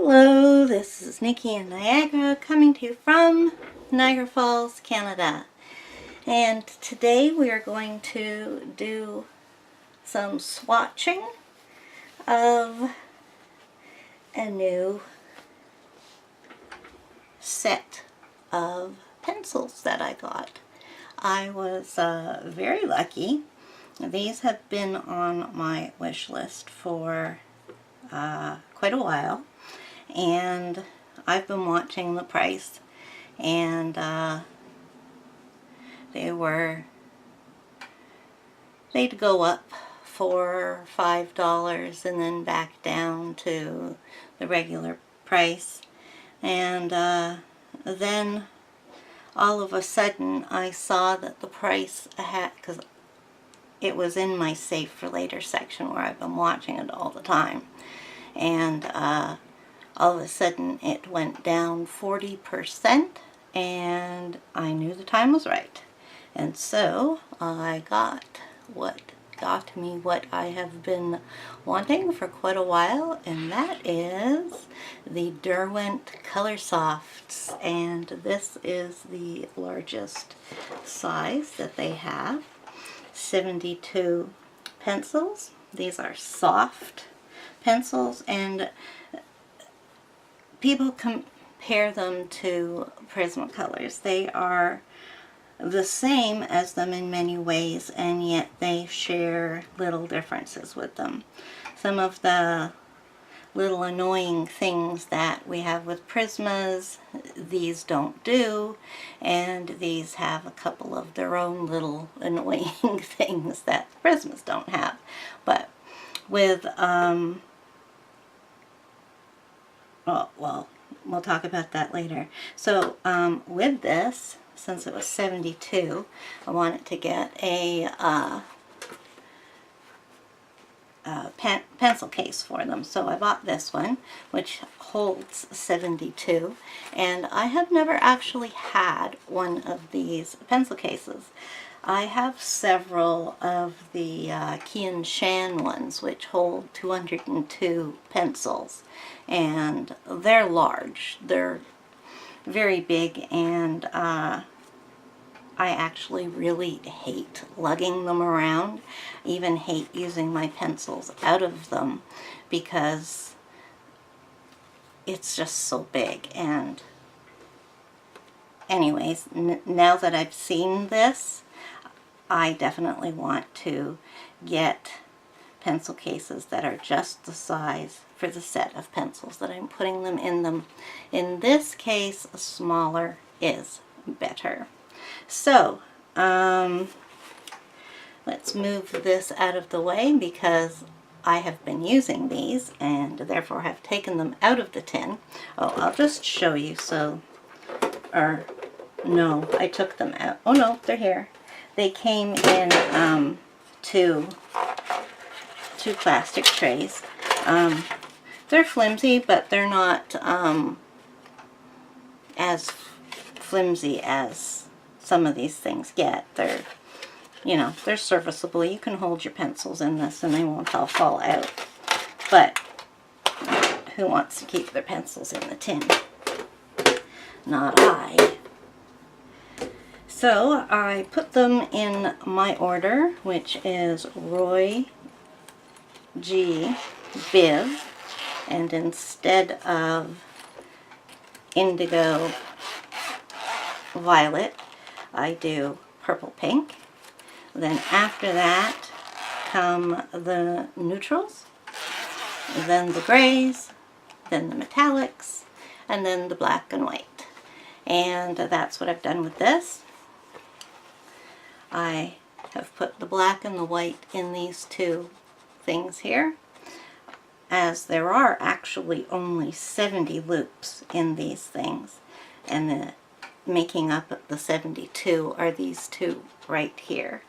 Hello, this is Nikki in Niagara coming to you from Niagara Falls, Canada. And today we are going to do some swatching of a new set of pencils that I got. I was very lucky. These have been on my wish list for quite a while, and I've been watching the price, and they'd go up for $5 and then back down to the regular price. And then all of a sudden I saw that the price had, because it was in my save for later section where I've been watching it all the time, and all of a sudden it went down 40%, and I knew the time was right. And so I got what I have been wanting for quite a while, and that is the Derwent Coloursofts, and this is the largest size that they have. 72 pencils. These are soft pencils, and people compare them to Prismacolors. They are the same as them in many ways, and yet they share little differences with them. Some of the little annoying things that we have with Prismas, these don't do, and these have a couple of their own little annoying things that Prismas don't have. But with well, we'll talk about that later. So with this, since it was 72, I wanted to get a pencil case for them. So I bought this one, which holds 72, and I have never actually had one of these pencil cases. I have several of the Key & Shan ones, which hold 202 pencils, and they're large. They're very big, and I actually really hate lugging them around. I even hate using my pencils out of them because it's just so big. And anyways, now that I've seen this, I definitely want to get pencil cases that are just the size for the set of pencils that I'm putting them in them. In this case, a smaller is better. So, let's move this out of the way because I have been using these and therefore have taken them out of the tin. Oh, I'll just show you. So, or no, I took them out. Oh no, they're here. They came in two plastic trays. They're flimsy, but they're not as flimsy as some of these things get. They're, you know, they're serviceable. You can hold your pencils in this and they won't all fall out. But who wants to keep their pencils in the tin? Not I. So I put them in my order, which is Roy G. Biv, and instead of indigo violet, I do purple pink. Then after that come the neutrals, then the grays, then the metallics, and then the black and white. And that's what I've done with this. I have put the black and the white in these two things here, as there are actually only 70 loops in these things, and making up the 72 are these two right here.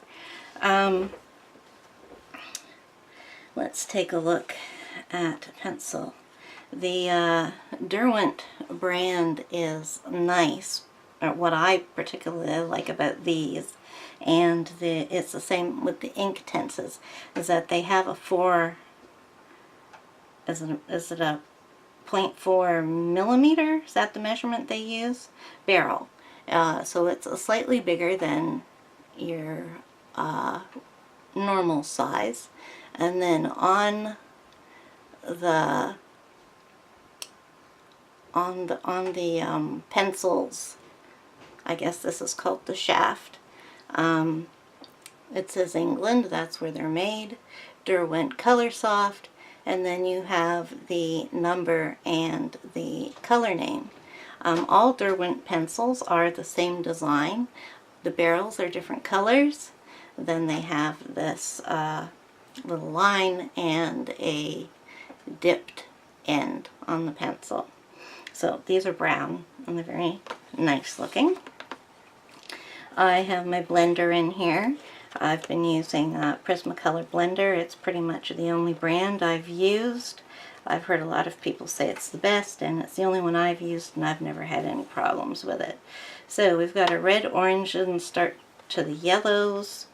Let's take a look at pencil. The Derwent brand is nice. What I particularly like about these, and it's the same with the ink tenses, is that they have a 4, is it a 0.4 millimeter, is that the measurement they use? Barrel. So it's slightly bigger than your normal size. And then on the pencils, I guess this is called the shaft. It says England, that's where they're made. Derwent Coloursoft, and then you have the number and the color name. All Derwent pencils are the same design. The barrels are different colors. Then they have this little line and a dipped end on the pencil. So these are brown and they're very nice looking. I have my blender in here. I've been using Prismacolor blender. It's pretty much the only brand I've used. I've heard a lot of people say it's the best, and it's the only one I've used, and I've never had any problems with it. So we've got a red, orange, and start to the yellows.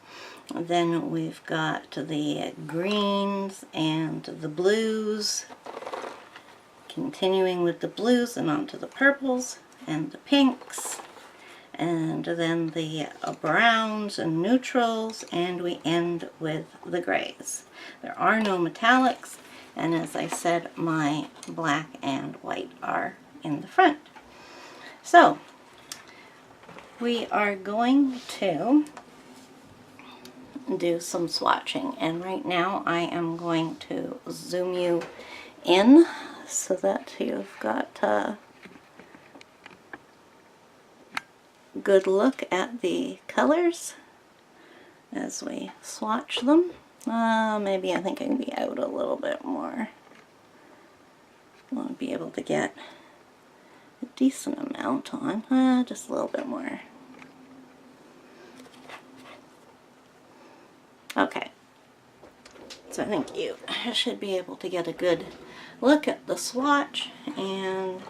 Then we've got the greens and the blues. Continuing with the blues and onto the purples and the pinks. And then the browns and neutrals, and we end with the grays. There are no metallics, and as I said, my black and white are in the front. So we are going to do some swatching, and right now I am going to zoom you in so that you've got a good look at the colors as we swatch them. Maybe I think I can be out a little bit more. I want to be able to get a decent amount on. Just a little bit more. Okay. So I think you should be able to get a good look at the swatch, and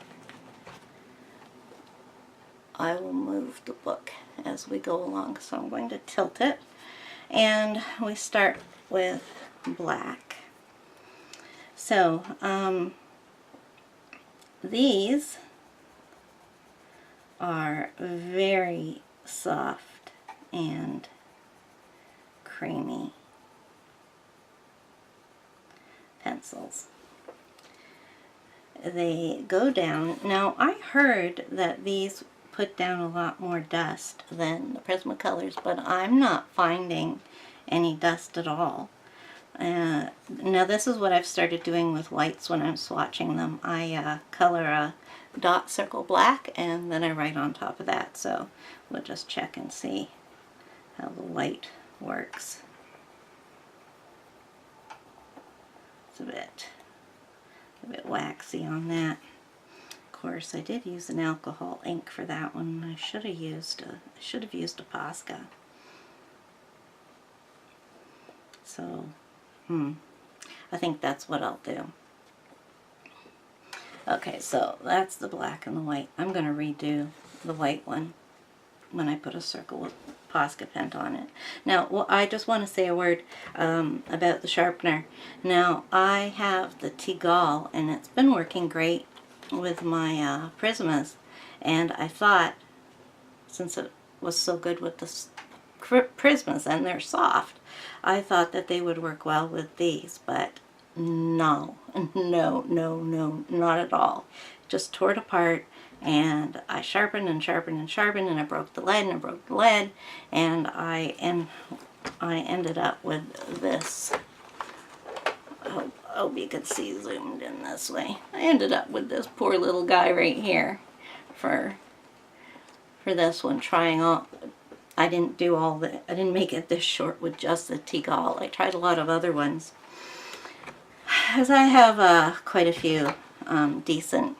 I will move the book as we go along. So I'm going to tilt it, and we start with black. So these are very soft and creamy pencils. They go down. Now I heard that these put down a lot more dust than the Prismacolors, but I'm not finding any dust at all. Now this is what I've started doing with whites when I'm swatching them. I color a dot circle black, and then I write on top of that. So we'll just check and see how the white works. It's a bit waxy on that. Of course, I did use an alcohol ink for that one. I should have used a Posca. So, I think that's what I'll do. Okay, so that's the black and the white. I'm going to redo the white one when I put a circle with Posca pen on it. Now, well, I just want to say a word about the sharpener. Now, I have the Tegall, and it's been working great with my Prismas, and I thought, since it was so good with the Prismas and they're soft, I thought that they would work well with these, but no, not at all. Just tore it apart, and I sharpened and sharpened and sharpened, and I broke the lead and I broke the lead, and I ended up with this. I hope you can see zoomed in this way. I ended up with this poor little guy right here for this one, trying all. I didn't make it this short with just the Tegall. I tried a lot of other ones, as I have quite a few decent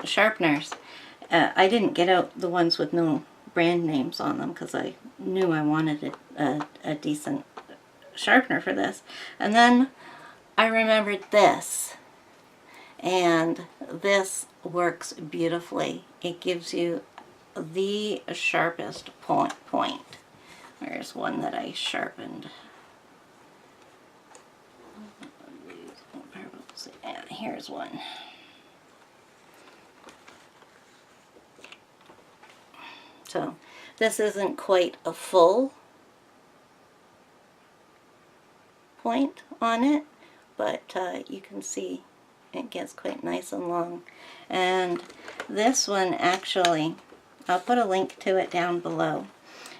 sharpeners. I didn't get out the ones with no brand names on them because I knew I wanted a decent sharpener for this. And then I remembered this, and this works beautifully. It gives you the sharpest point. There's one that I sharpened. So yeah, here's one. So this isn't quite a full point on it, but you can see it gets quite nice and long. And this one actually, I'll put a link to it down below.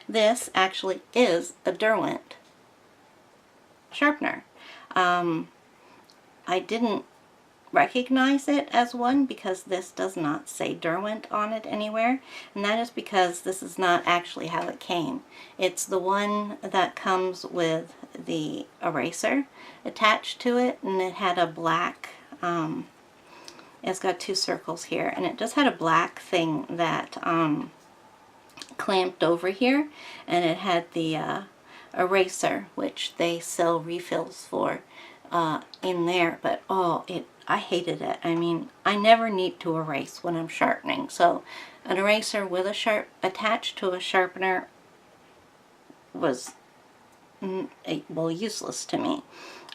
This actually is a Derwent sharpener. I didn't recognize it as one because this does not say Derwent on it anywhere, and that is because this is not actually how it came. It's the one that comes with the eraser attached to it, and it had a black, it's got two circles here, and it just had a black thing that clamped over here, and it had the eraser, which they sell refills for, in there. But oh, I hated it. I mean, I never need to erase when I'm sharpening, so an eraser with a sharp attached to a sharpener was well, useless to me.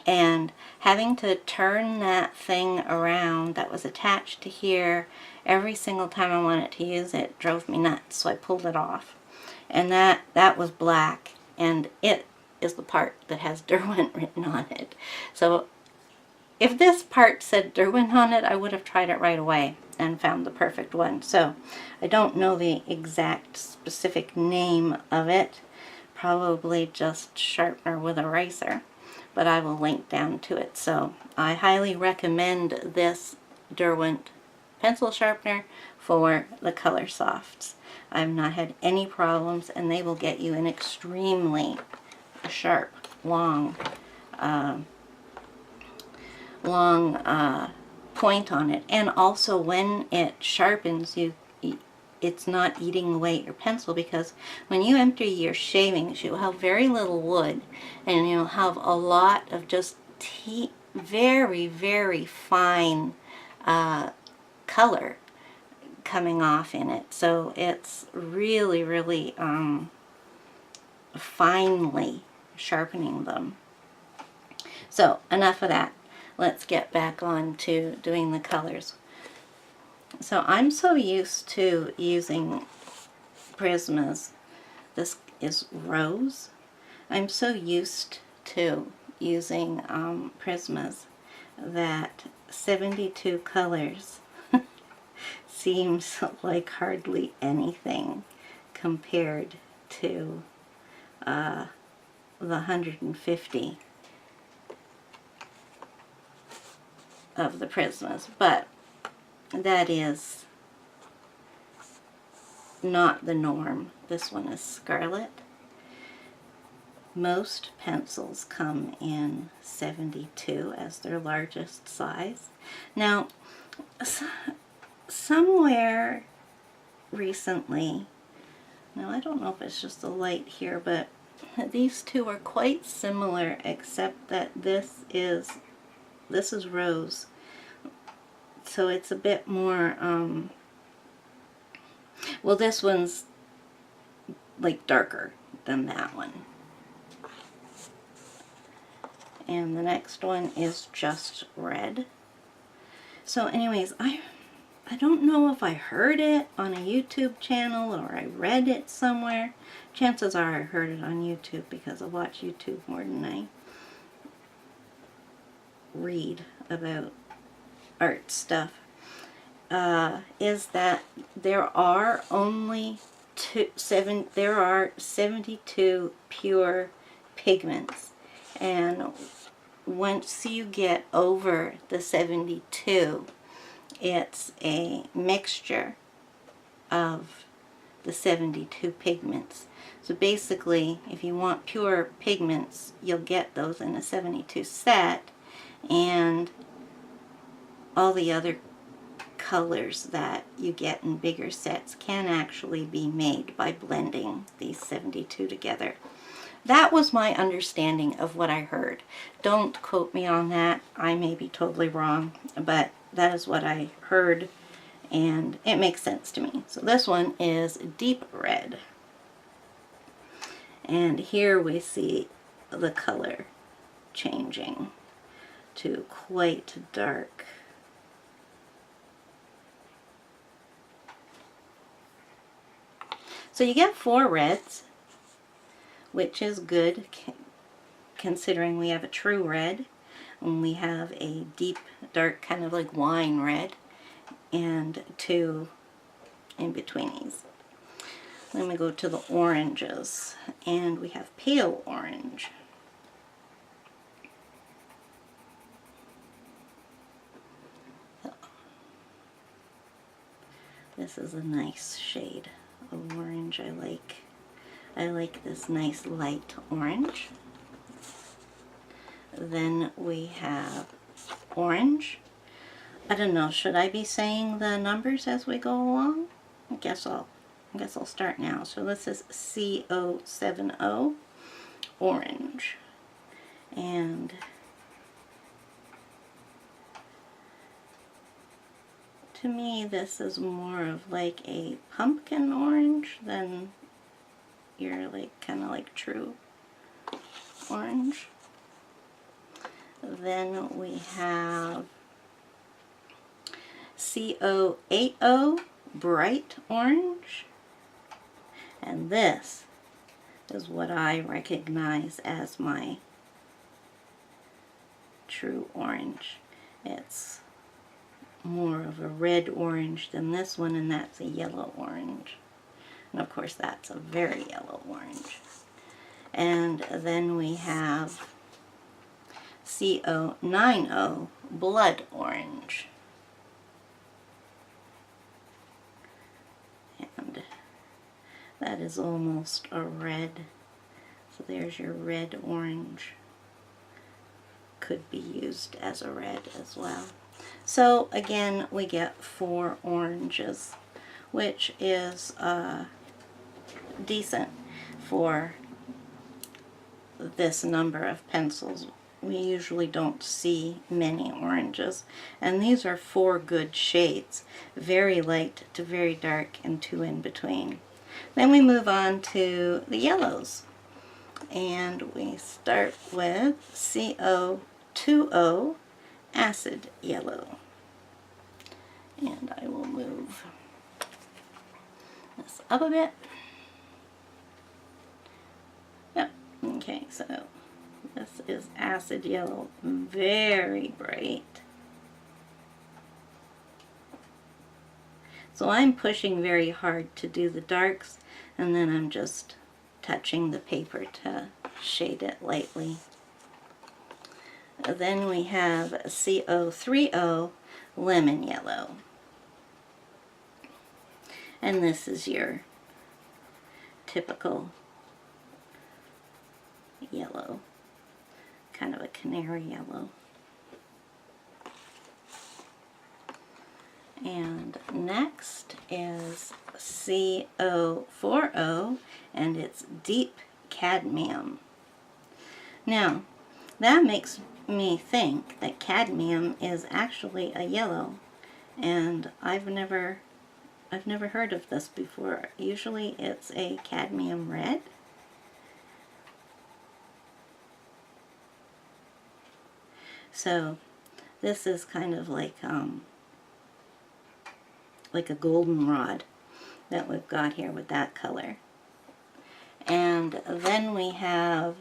And having to turn that thing around that was attached to here every single time I wanted to use it drove me nuts, so I pulled it off. And that was black, and it is the part that has Derwent written on it. So if this part said Derwent on it, I would have tried it right away and found the perfect one. So I don't know the exact specific name of it, probably just sharpener with eraser, but I will link down to it. So I highly recommend this Derwent pencil sharpener for the Colorsofts. I've not had any problems, and they will get you an extremely sharp, long point on it. And also when it sharpens, it's not eating away at your pencil, because when you empty your shavings, you'll have very little wood, and you'll have a lot of just very, very fine color coming off in it. So it's really, really finely sharpening them. So enough of that. Let's get back on to doing the colors. So I'm so used to using Prismas. This is Rose. I'm so used to using Prismas that 72 colors seems like hardly anything compared to the 150 of the Prismas, but that is not the norm. This one is Scarlet. Most pencils come in 72 as their largest size. Now, somewhere recently, now I don't know if it's just the light here, but these two are quite similar, except that this is Rose. So it's a bit more, well, this one's like darker than that one. And the next one is just red. So anyways, I don't know if I heard it on a YouTube channel or I read it somewhere. Chances are I heard it on YouTube, because I watch YouTube more than I read about art stuff. Is that there are only 72 pure pigments, and once you get over the 72, it's a mixture of the 72 pigments. So basically, if you want pure pigments, you'll get those in a 72 set, and all the other colors that you get in bigger sets can actually be made by blending these 72 together. That was my understanding of what I heard. Don't quote me on that. I may be totally wrong, but that is what I heard, and it makes sense to me. So this one is deep red. And here we see the color changing. to quite dark. So you get 4 reds, which is good considering we have a true red and we have a deep dark kind of like wine red and 2 in betweenies. Then we go to the oranges and we have pale orange. This is a nice shade of orange. I like this nice light orange. Then we have orange. I don't know, should I be saying the numbers as we go along? I guess I'll start now. So this is CO70 orange. And to me this is more of like a pumpkin orange than your like kind of like true orange. Then we have CO80 bright orange, and this is what I recognize as my true orange. It's more of a red orange than this one, and that's a yellow orange. And of course that's a very yellow orange. And then we have CO90 blood orange. And that is almost a red. So there's your red orange. Could be used as a red as well. So again, we get 4 oranges, which is decent for this number of pencils. We usually don't see many oranges, and these are 4 good shades, very light to very dark and 2 in between. Then we move on to the yellows, and we start with CO20 acid yellow. And I will move this up a bit. Yep, okay, so this is acid yellow, very bright. So I'm pushing very hard to do the darks, and then I'm just touching the paper to shade it lightly. Then we have CO30 lemon yellow. And this is your typical yellow, kind of a canary yellow. And next is CO40, and it's deep cadmium. Now, that makes me think that cadmium is actually a yellow, and I've never heard of this before. Usually it's a cadmium red. So this is kind of like a goldenrod that we've got here with that color. And then we have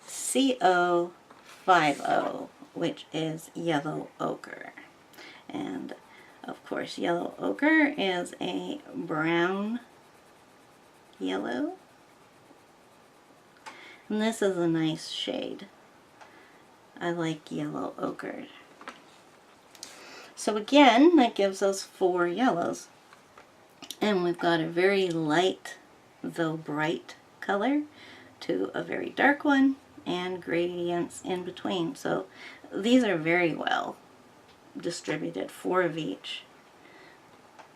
CO50, which is yellow ochre. And of course yellow ochre is a brown yellow. And this is a nice shade. I like yellow ochre. So again, that gives us 4 yellows. And we've got a very light, though bright color to a very dark one, and gradients in between. So these are very well distributed, 4 of each.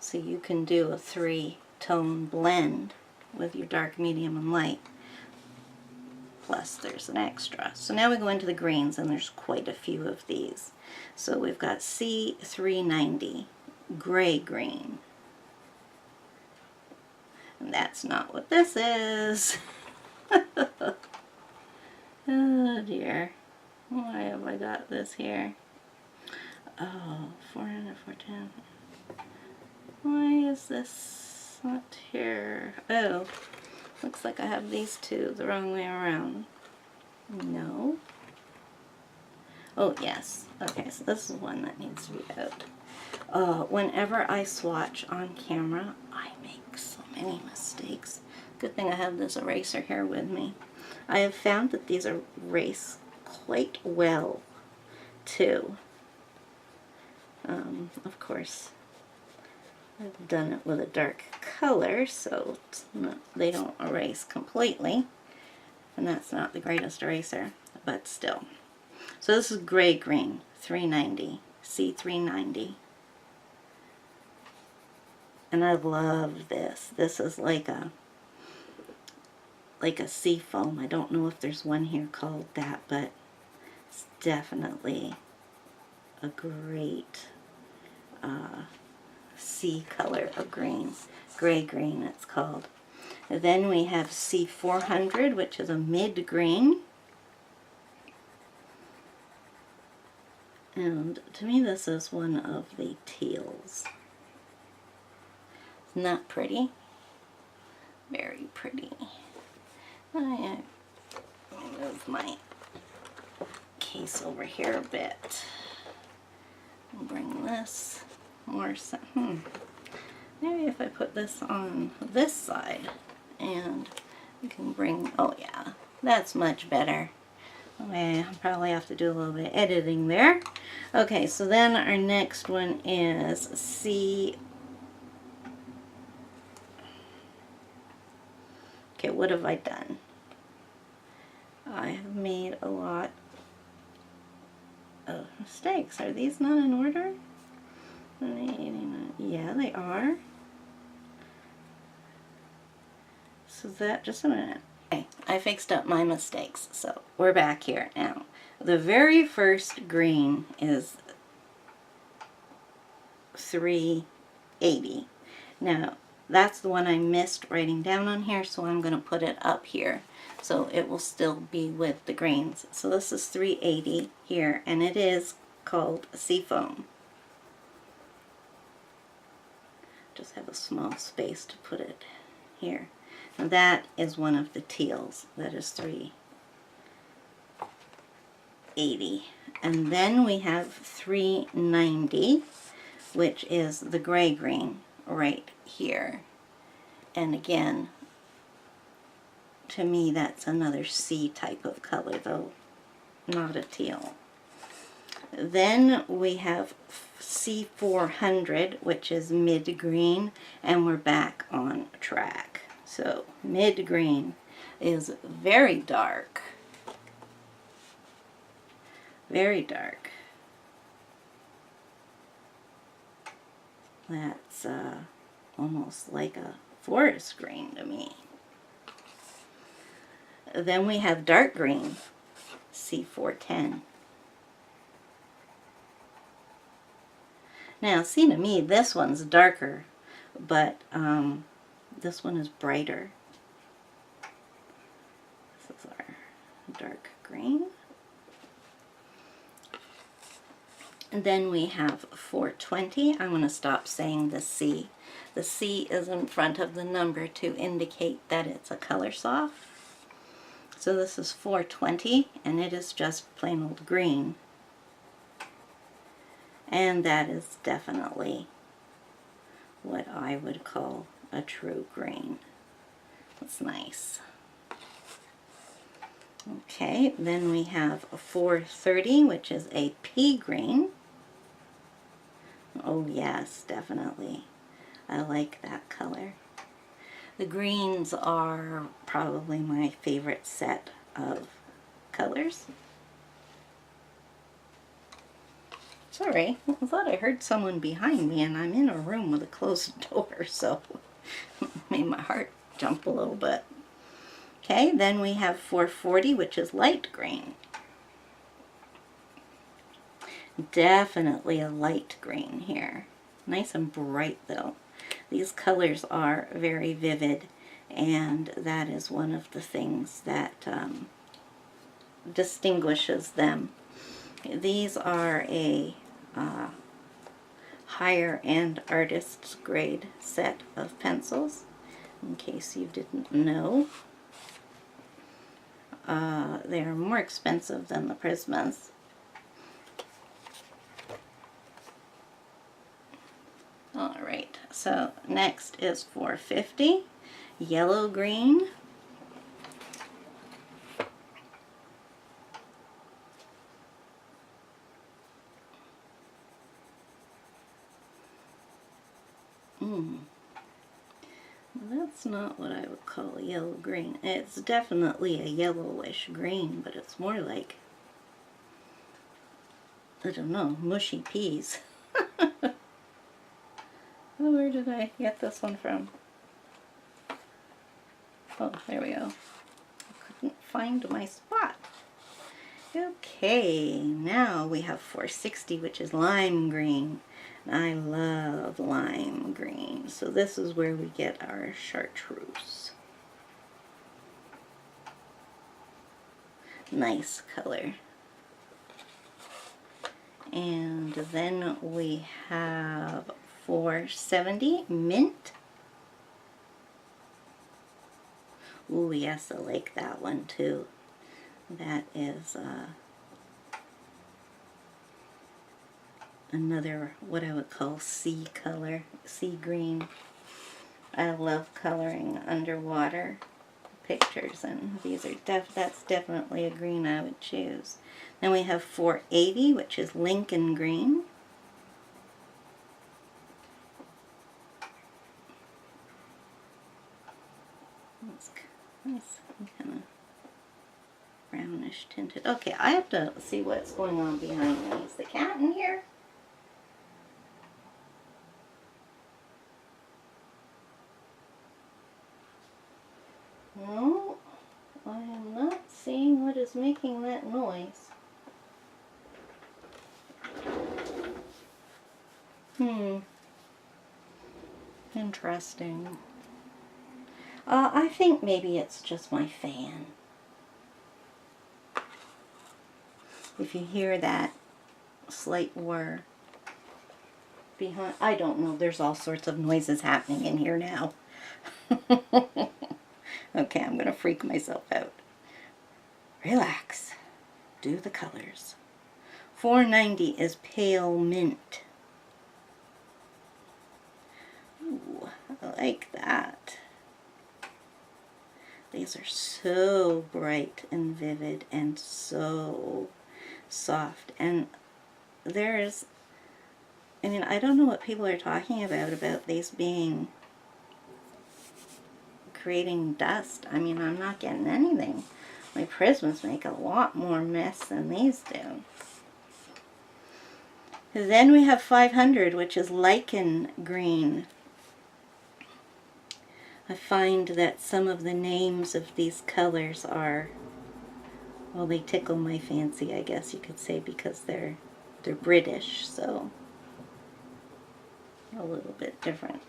So you can do a 3-tone blend with your dark, medium, and light. Plus there's an extra. So now we go into the greens, and there's quite a few of these. So we've got C390, Gray Green. And that's not what this is. Oh dear. Why have I got this here? Oh, 400, 410. Why is this not here? Oh, looks like I have these two the wrong way around. No. Oh, yes. Okay, so this is one that needs to be out. Whenever I swatch on camera, I make so many mistakes. Good thing I have this eraser here with me. I have found that these erase quite well, too. Of course, I've done it with a dark color, so it's not, they don't erase completely. And that's not the greatest eraser, but still. So this is Gray Green, 390, C390. And I love this. This is like a Seafoam. I don't know if there's one here called that, but it's definitely a great sea color of green. Gray Green it's called. And then we have C400, which is a mid green. And to me this is one of the teals. Isn't that pretty? Very pretty. Let me move my case over here a bit. And bring this more. Maybe if I put this on this side and you can bring, oh yeah, that's much better. Okay, I'll probably have to do a little bit of editing there. Okay, so then our next one is C. Okay, what have I done? I have made a lot of mistakes. Are these not in order? Yeah, they are. So that, just a minute. Okay, I fixed up my mistakes, so we're back here now. The very first green is 380. Now, that's the one I missed writing down on here, so I'm going to put it up here so it will still be with the greens. So this is 380 here, and it is called Seafoam. Just have a small space to put it here. And that is one of the teals. That is 380. And then we have 390, which is the Gray Green right here. And again, to me that's another sea type of color, though not a teal. Then we have C400, which is mid green, and we're back on track. So mid green is very dark. Very dark. That's almost like a forest green to me. Then we have dark green, C410. Now, see, to me, this one's darker, but this one is brighter. This is our dark green. And then we have 420. I'm going to stop saying the C. The C is in front of the number to indicate that it's a Coloursoft. So this is 420, and it is just plain old green. And that is definitely what I would call a true green. That's nice. Okay, then we have 430, which is a pea green. Oh yes, definitely. I like that color. The greens are probably my favorite set of colors. Sorry, I thought I heard someone behind me, and I'm in a room with a closed door, so it made my heart jump a little bit. Okay, then we have 440, which is light green. Definitely a light green here. Nice and bright though. These colors are very vivid, and that is one of the things that distinguishes them. These are a higher end artist's grade set of pencils, in case you didn't know. They are more expensive than the Prismas. Alright, so next is $4.50, yellow green. That's not what I would call a yellow green. It's definitely a yellowish green, but it's more like, I don't know, mushy peas. Oh, where did I get this one from? Oh, there we go. I couldn't find my spot. Okay, now we have $4.60, which is lime green. I love lime green, so this is where we get our chartreuse. Nice color. And then we have $4.70, mint. Ooh, yes, I like that one too. That is another, what I would call sea color, sea green. I love coloring underwater pictures, and these are that's definitely a green I would choose. Then we have $4.80, which is Lincoln green. That's nice, kind of brownish tinted. Okay, I have to see what's going on behind me. Is the cat in here? No, I am not seeing what is making that noise. Interesting. I think maybe it's just my fan. If you hear that slight whir behind, I don't know, there's all sorts of noises happening in here now. Okay, I'm going to freak myself out. Relax. Do the colors. $4.90 is pale mint. Ooh, I like that. These are so bright and vivid and so soft. And there's, I mean, I don't know what people are talking about these being, creating dust. I mean, I'm not getting anything. My Prismas make a lot more mess than these do. Then we have $500, which is lichen green. I find that some of the names of these colors are, well, they tickle my fancy, I guess you could say, because they're British, so a little bit different.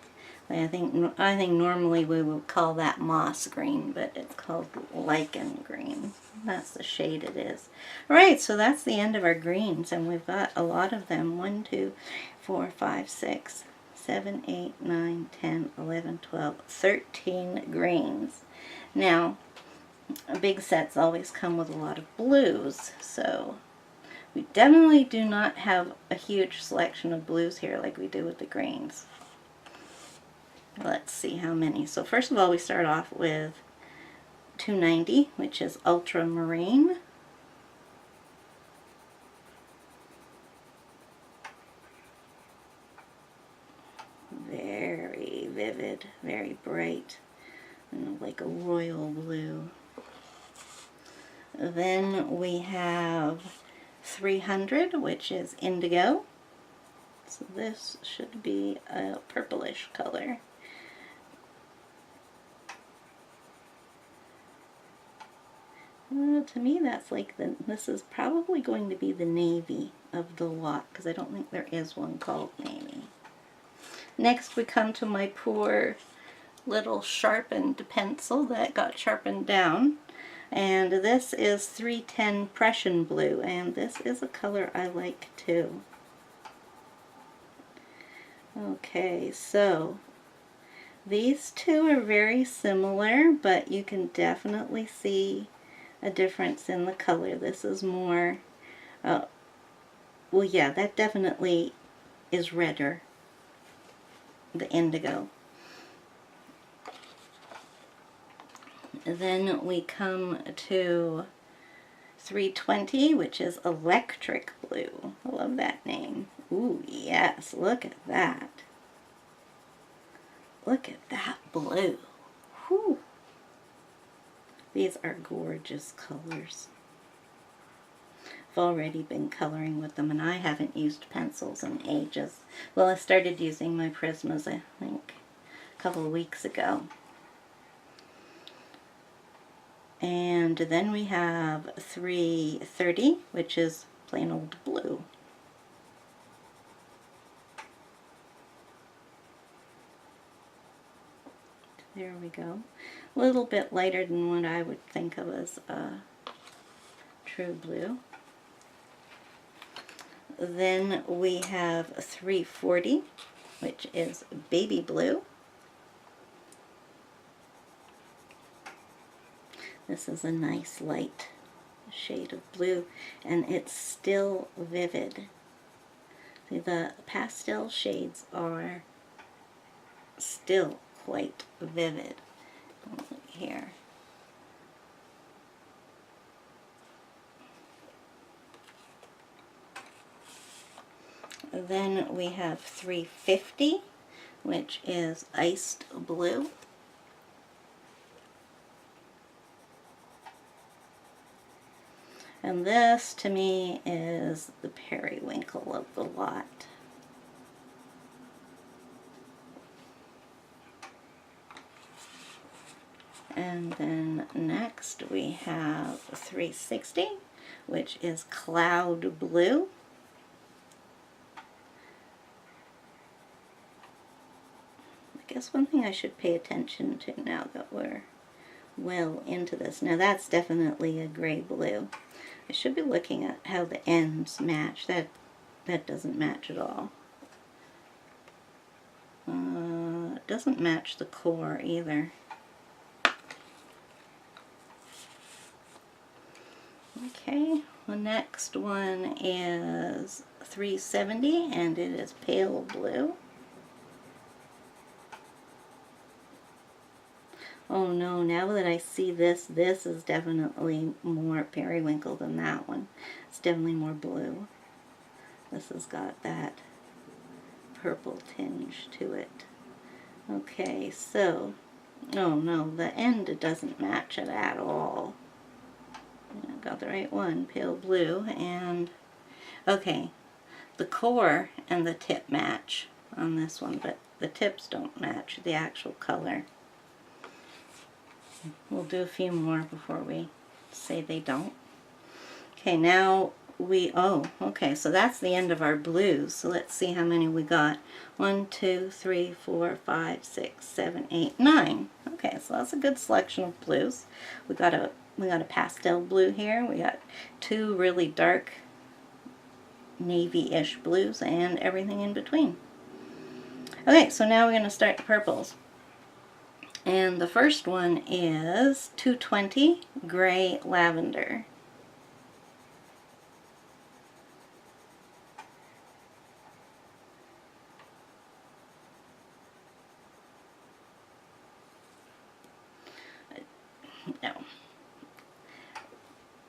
I think normally we would call that moss green, but it's called lichen green. That's the shade it is. All right, so that's the end of our greens, and we've got a lot of them. 1, 2, 4, 5, 6, 7, 8, 9, 10, 11, 12, 13 greens. Now, big sets always come with a lot of blues, so we definitely do not have a huge selection of blues here like we do with the greens. Let's see how many. So first of all, we start off with $2.90, which is Ultramarine. Very vivid, very bright, and like a royal blue. Then we have 300, which is Indigo. So this should be a purplish color. To me, that's like this is probably going to be the navy of the lot, because I don't think there is one called navy. Next, we come to my poor little sharpened pencil that got sharpened down. And this is 310 Prussian Blue, and this is a color I like too. Okay, so these two are very similar, but you can definitely see a difference in the color. This is more, well, yeah, that definitely is redder, the indigo. Then we come to 320, which is Electric Blue. I love that name. Ooh, yes, look at that. Look at that blue. Whew. These are gorgeous colors. I've already been coloring with them, and I haven't used pencils in ages. Well, I started using my Prismas, I think, a couple of weeks ago. And then we have 330, which is plain old blue. There we go. A little bit lighter than what I would think of as true blue. Then we have 340, which is baby blue. This is a nice light shade of blue, and it's still vivid. See, the pastel shades are still quite vivid. Look here. Then we have 350, which is iced blue. And this, to me, is the periwinkle of the lot. And then next we have 360, which is cloud blue. I guess one thing I should pay attention to now that we're well into this. Now that's definitely a gray blue. I should be looking at how the ends match. That doesn't match at all. It doesn't match the core either. Okay, the next one is 370, and it is pale blue. Oh no, now that I see this, this is definitely more periwinkle than that one. It's definitely more blue. This has got that purple tinge to it. Okay, so, oh no, the end doesn't match it at all. I got the right one, pale blue, and okay, the core and the tip match on this one, but the tips don't match the actual color. We'll do a few more before we say they don't. Okay, now okay, so that's the end of our blues. So let's see how many we got. 1, 2, 3, 4, 5, 6, 7, 8, 9. Okay, so that's a good selection of blues. We got a pastel blue here. We got two really dark navy-ish blues and everything in between. Okay, so now we're going to start the purples. And the first one is 220 Gray Lavender. No.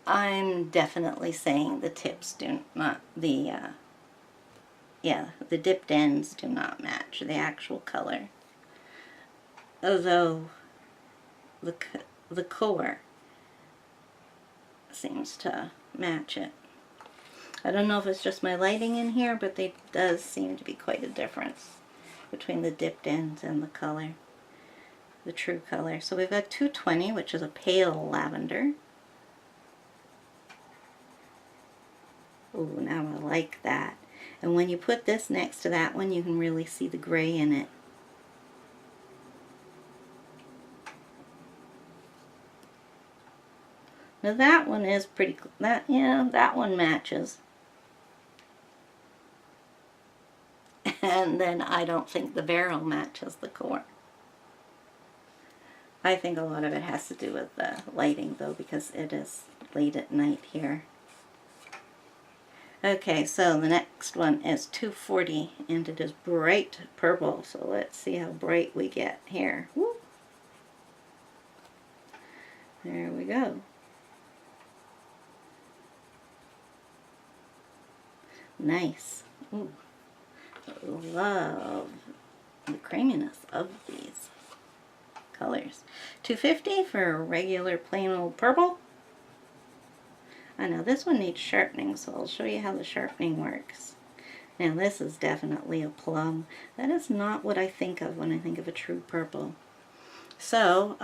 I'm definitely saying the tips do not, the dipped ends do not match the actual color. Although the core seems to match it. I don't know if it's just my lighting in here, but there does seem to be quite a difference between the dipped ends and the color, the true color. So we've got 220, which is a pale lavender. Ooh, now I like that. And when you put this next to that one, you can really see the gray in it. Now that one is pretty, that one matches. And then I don't think the barrel matches the core. I think a lot of it has to do with the lighting though, because it is late at night here. Okay, so the next one is 240 and it is bright purple. So let's see how bright we get here. Woo. There we go. Nice. Ooh. Love the creaminess of these colors. 250 for regular plain old purple. I know this one needs sharpening, so I'll show you how the sharpening works. Now this is definitely a plum. That is not what I think of when I think of a true purple. So,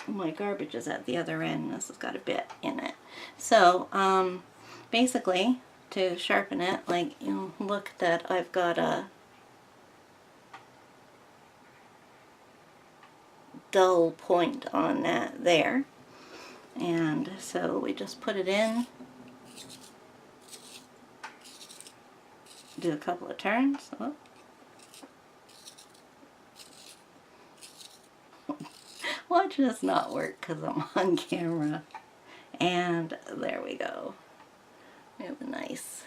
my garbage is at the other end. This has got a bit in it. So, basically, to sharpen it, like, you know, look that I've got a dull point on that there. And so we just put it in, do a couple of turns. Oh. Watch this not work because I'm on camera. And there we go. We have a nice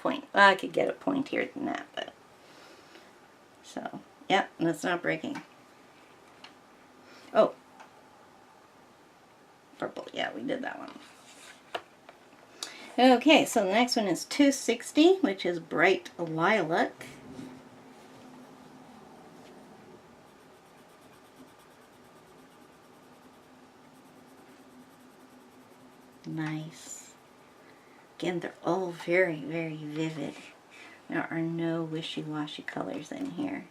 point. Well, I could get a point here than that, but so, yeah, and it's not breaking. Oh, purple. Yeah, we did that one. Okay, so the next one is 260, which is bright lilac. Nice. Again, they're all very, very vivid. There are no wishy-washy colors in here.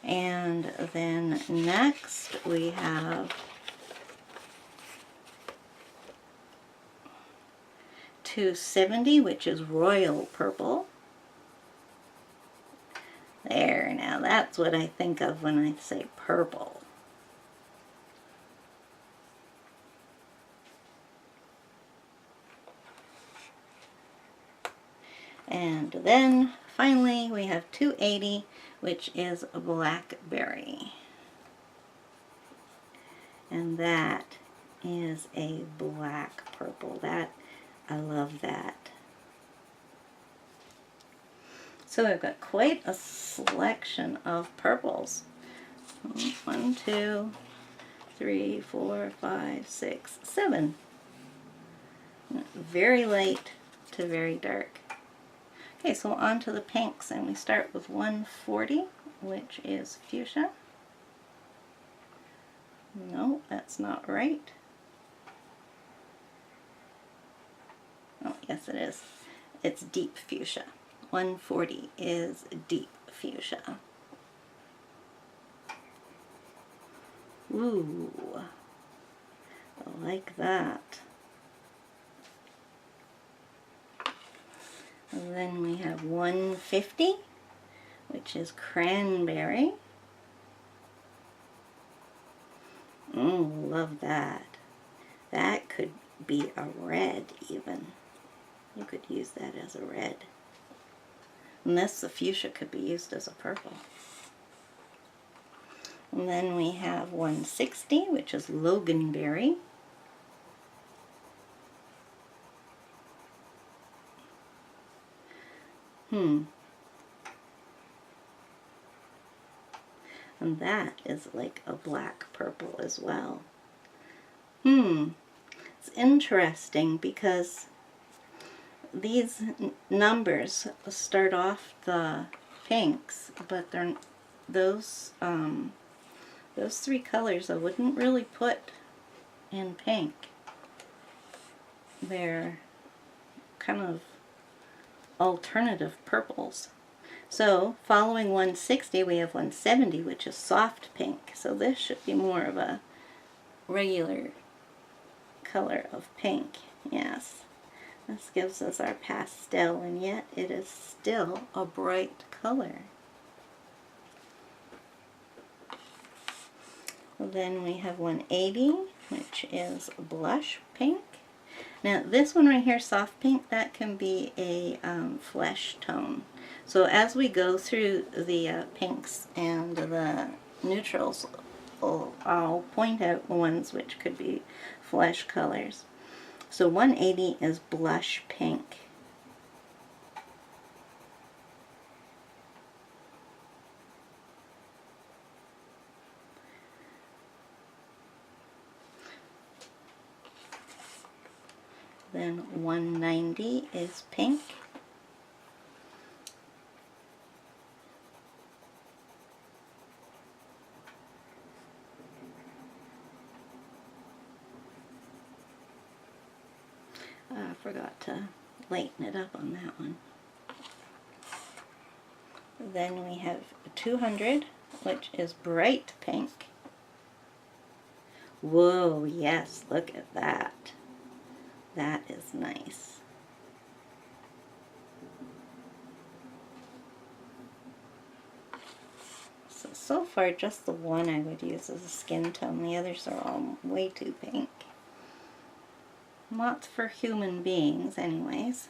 And then next we have 270, which is royal purple. There, now that's what I think of when I say purple. And then finally we have 280, which is blackberry. And that is a black purple. That, I love that. So I've got quite a selection of purples. 1, 2, 3, 4, 5, 6, 7. Very light to very dark. Okay, so on to the pinks, and we start with 140, which is fuchsia. No, that's not right. Oh, yes it is. It's deep fuchsia. 140 is deep fuchsia. Ooh, I like that. And then we have 150, which is cranberry. Love that. That could be a red even. You could use that as a red. And this, the fuchsia, could be used as a purple. And then we have 160, which is Loganberry. And that is like a black purple as well. It's interesting because these numbers start off the pinks, but they're those three colors I wouldn't really put in pink. They're kind of alternative purples. So following 160 we have 170, which is soft pink. So this should be more of a regular color of pink. Yes, this gives us our pastel, and yet it is still a bright color. Then we have 180, which is blush pink. Now this one right here, soft pink, that can be a flesh tone. So as we go through the pinks and the neutrals, I'll point out the ones which could be flesh colors. So 180 is blush pink. Then 190 is pink. I forgot to lighten it up on that one. Then we have 200, which is bright pink. Whoa, yes, look at that. That is nice. So far, just the one I would use as a skin tone. The others are all way too pink. Lots for human beings, anyways.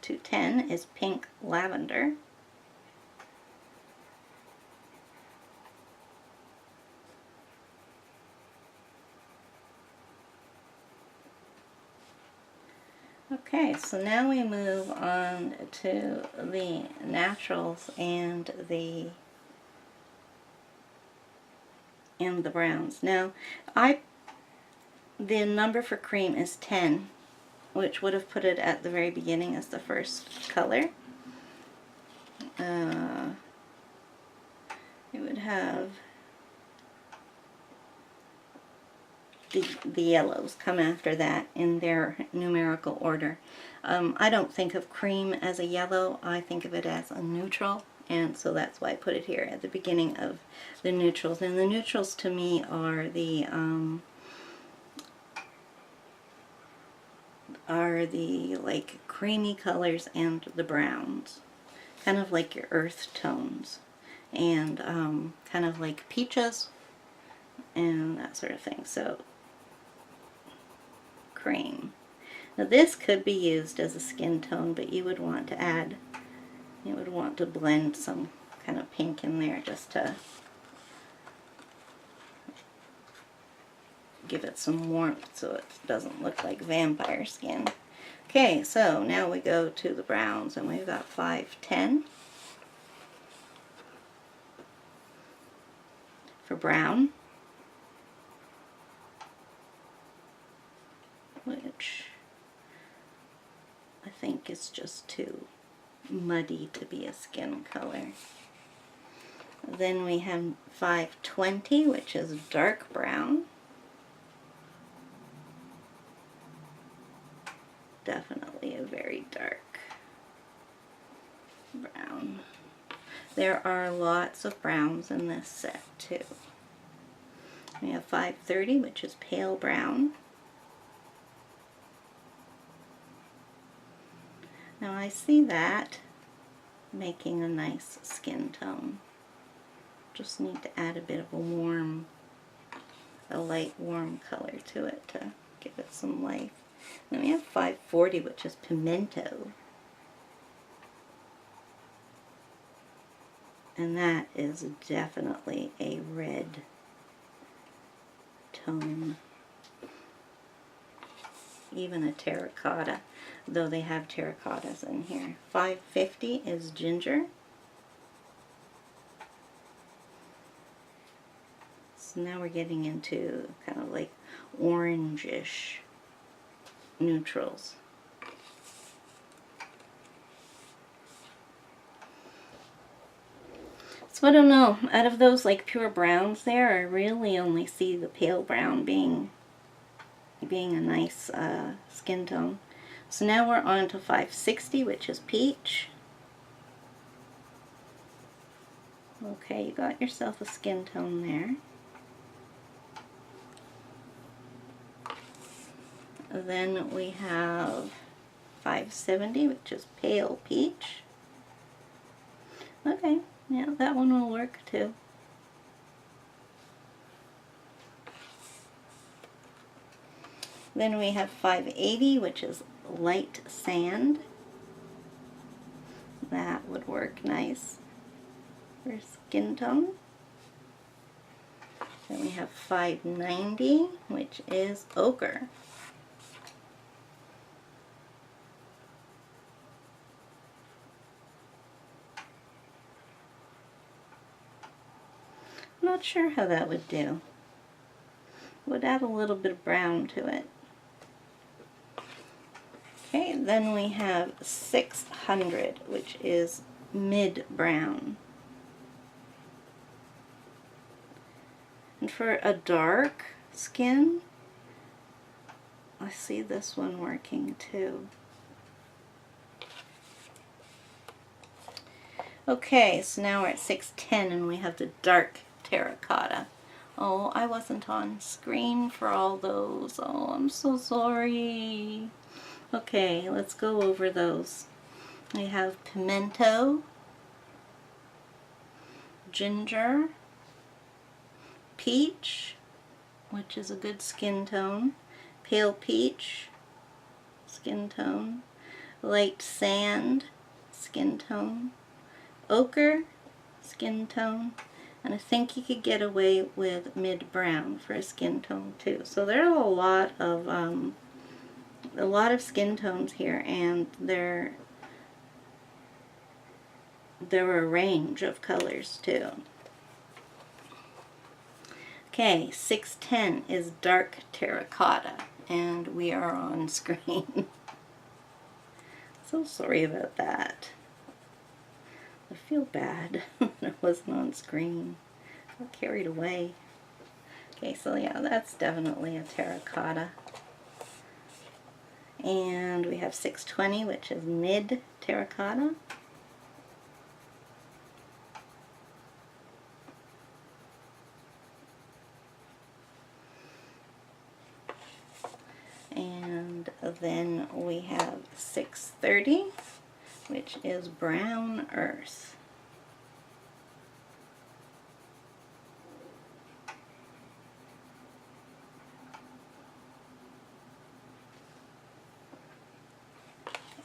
210 is pink lavender. Okay, so now we move on to the naturals and the browns. Now, the number for cream is 10, which would have put it at the very beginning as the first color. It would have the yellows come after that in their numerical order. I don't think of cream as a yellow, I think of it as a neutral, and so that's why I put it here at the beginning of the neutrals. And the neutrals to me are the like creamy colors and the browns, kind of like your earth tones, and kind of like peaches and that sort of thing. So cream. Now this could be used as a skin tone, but you would want to add, you would want to blend some kind of pink in there just to give it some warmth so it doesn't look like vampire skin. Okay, so now we go to the browns, and we've got 510 for brown, which I think is just too muddy to be a skin color. Then we have 520, which is dark brown. Definitely a very dark brown. There are lots of browns in this set too. We have 530, which is pale brown. Now I see that making a nice skin tone. Just need to add a bit of a light warm color to it to give it some life. Then we have 540, which is pimento. And that is definitely a red tone. Even a terracotta, though they have terracottas in here. 550 is ginger. So now we're getting into kind of like orangish neutrals. So I don't know, out of those like pure browns there, I really only see the pale brown being a nice skin tone. So now we're on to 560, which is peach. Okay, you got yourself a skin tone there. Then we have 570, which is pale peach. Okay, yeah, that one will work too. Then we have 580, which is light sand. That would work nice for skin tone. Then we have 590, which is ochre. I'm not sure how that would do. Would add a little bit of brown to it. Okay, then we have 600, which is mid brown. And for a dark skin, I see this one working too. Okay, so now we're at 610 and we have the dark terracotta. Oh, I wasn't on screen for all those. Oh, I'm so sorry. Okay, let's go over those. We have pimento, ginger, peach, which is a good skin tone, pale peach, skin tone, light sand, skin tone, ochre, skin tone, and I think you could get away with mid-brown for a skin tone too. So there are a lot of skin tones here, and there are a range of colors too. Okay, 610 is dark terracotta, and we are on screen. So sorry about that. I feel bad when it wasn't on screen. I got carried away. Okay, so yeah, that's definitely a terracotta. And we have 620, which is mid terracotta. And then we have 630, which is brown earth.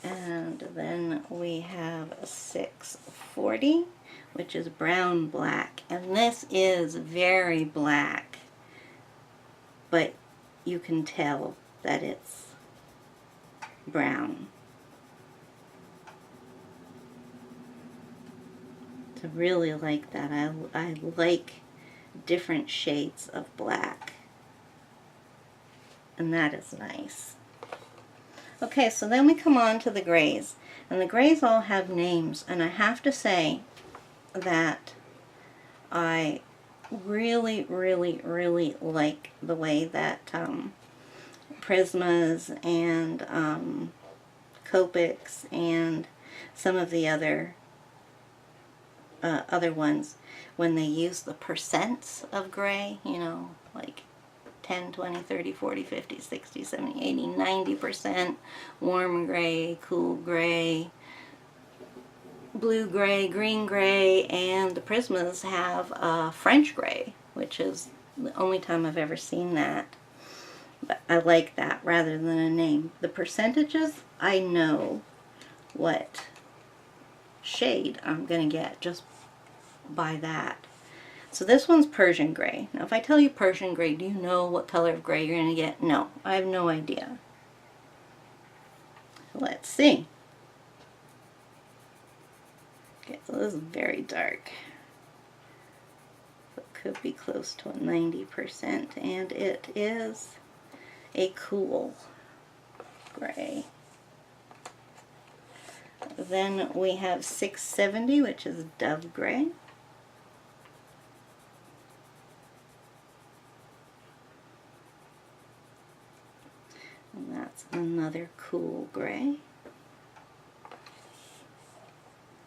And then we have 640, which is brown black. And this is very black, but you can tell that it's brown. I really like that. I like different shades of black, and that is nice. Okay, so then we come on to the grays, and the grays all have names, and I have to say that I really, really, really like the way that Prismas and Copics and some of the other ones, when they use the percents of gray, you know, like 10, 20, 30, 40, 50, 60, 70, 80, 90%, warm gray, cool gray, blue gray, green gray, and the Prismas have French gray, which is the only time I've ever seen that. But I like that rather than a name. The percentages, I know what shade I'm going to get just by that. So this one's Persian gray. Now if I tell you Persian gray, do you know what color of gray you're going to get? No, I have no idea. Let's see. Okay, so this is very dark. It could be close to a 90%, and it is a cool gray. Then we have 670, which is dove gray. And that's another cool gray.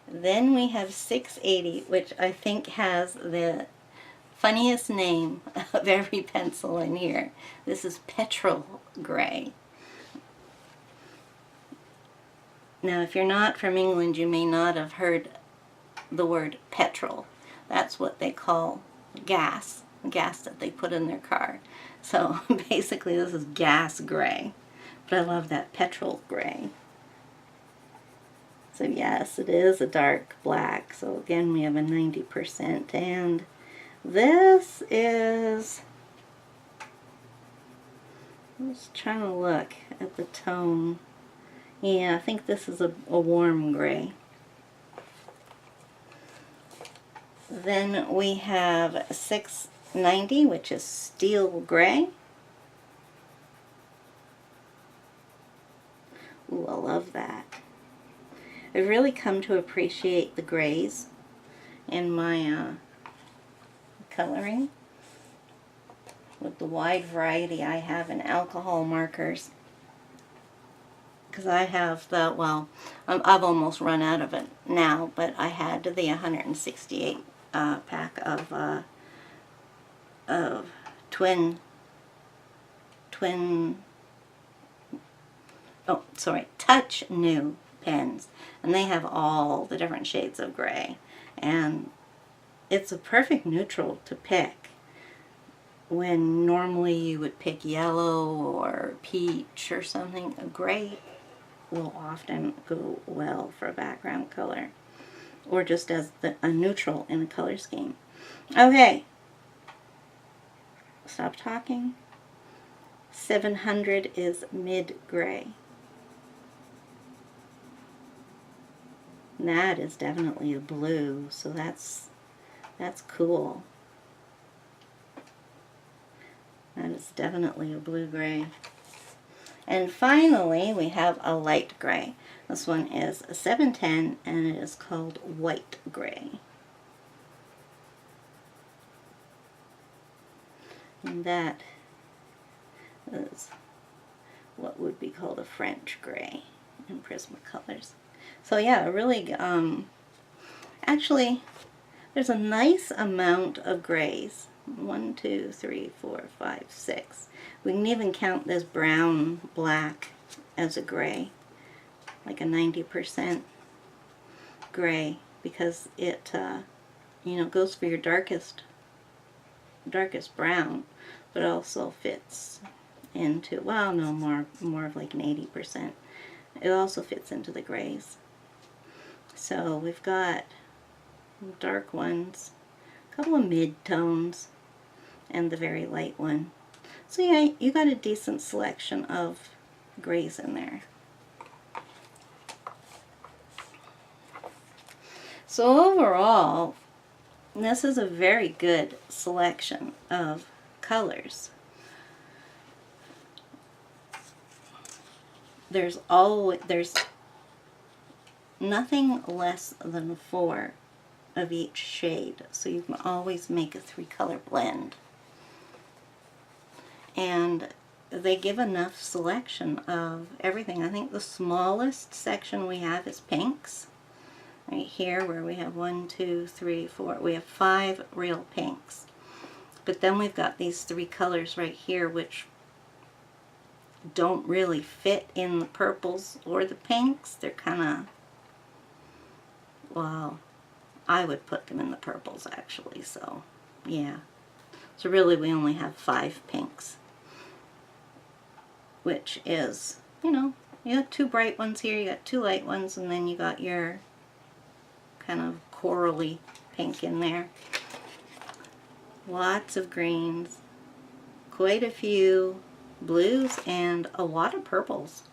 Then we have 680, which I think has the funniest name of every pencil in here. This is Petrol Gray. Now, if you're not from England, you may not have heard the word petrol. That's what they call gas that they put in their car. So basically this is gas gray, but I love that petrol gray. So yes, it is a dark black. So again, we have a 90%. And this is, I was trying to look at the tone. Yeah, I think this is a warm gray. Then we have 690, which is steel gray. Ooh, I love that. I've really come to appreciate the grays in my coloring with the wide variety I have in alcohol markers. Because I have the, well, I've almost run out of it now, but I had the 168 pack of twin, Touch New pens, and they have all the different shades of gray, and it's a perfect neutral to pick when normally you would pick yellow or peach or something. A gray will often go well for a background color, or just as a neutral in a color scheme. Okay, stop talking. 700 is mid-gray. That is definitely a blue, so that's cool. That is definitely a blue-gray. And finally, we have a light gray. This one is a 710, and it is called white gray. And that is what would be called a French gray in Prismacolors. So yeah, really, actually, there's a nice amount of grays. 1, 2, 3, 4, 5, 6. We can even count this brown black as a gray, like a 90% gray, because it, you know, goes for your darkest brown, but also fits into, well, no, more of like an 80%. It also fits into the grays. So we've got dark ones, a couple of mid-tones, and the very light one. So yeah, you got a decent selection of grays in there. So overall, this is a very good selection of colors. There's nothing less than 4 of each shade, so you can always make a 3-color blend. And they give enough selection of everything. I think the smallest section we have is pinks. Right here, where we have 1, 2, 3, 4. We have 5 real pinks. But then we've got these 3 colors right here, which don't really fit in the purples or the pinks. They're kind of, well, I would put them in the purples actually, so yeah. So really we only have 5 pinks, which is, you know, you got 2 bright ones here, you got 2 light ones, and then you got your kind of corally pink in there. Lots of greens, quite a few blues, and a lot of purples,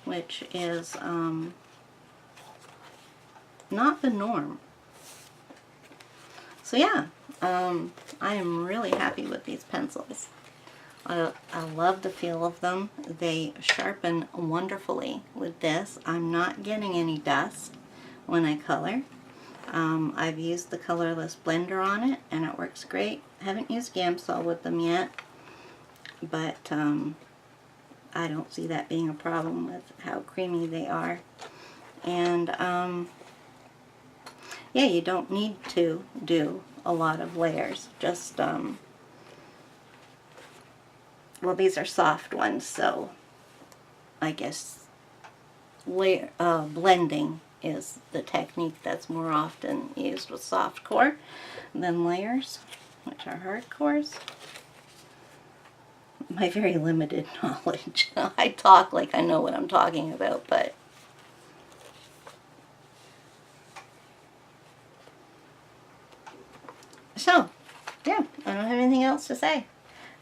which is not the norm. So yeah, I am really happy with these pencils. I love the feel of them. They sharpen wonderfully with this. I'm not getting any dust when I color. I've used the colorless blender on it, and it works great. I haven't used Gamsol with them yet, but I don't see that being a problem with how creamy they are. And yeah, you don't need to do a lot of layers. Just, well, these are soft ones, so I guess blending is the technique that's more often used with soft core than layers, which are hard cores. my very limited knowledge. I talk like I know what I'm talking about, but so, yeah, I don't have anything else to say.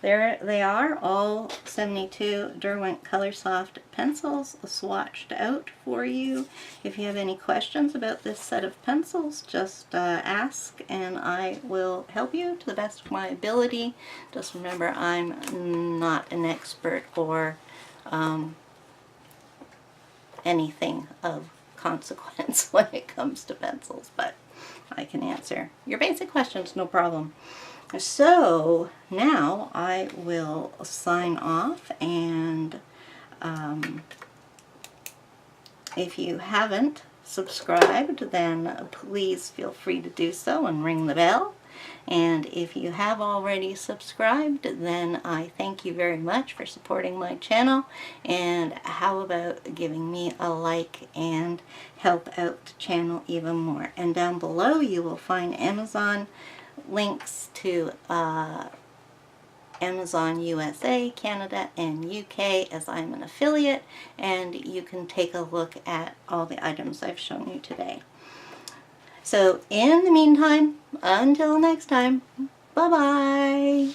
There they are, all 72 Derwent Coloursoft pencils swatched out for you. If you have any questions about this set of pencils, just ask and I will help you to the best of my ability. Just remember, I'm not an expert or anything of consequence when it comes to pencils, but I can answer your basic questions, no problem. So now I will sign off, and if you haven't subscribed, then please feel free to do so and ring the bell. And if you have already subscribed, then I thank you very much for supporting my channel. And how about giving me a like and help out the channel even more. And down below you will find Amazon links to Amazon USA, Canada, and UK, as I'm an affiliate, and you can take a look at all the items I've shown you today. So in the meantime, until next time, bye-bye.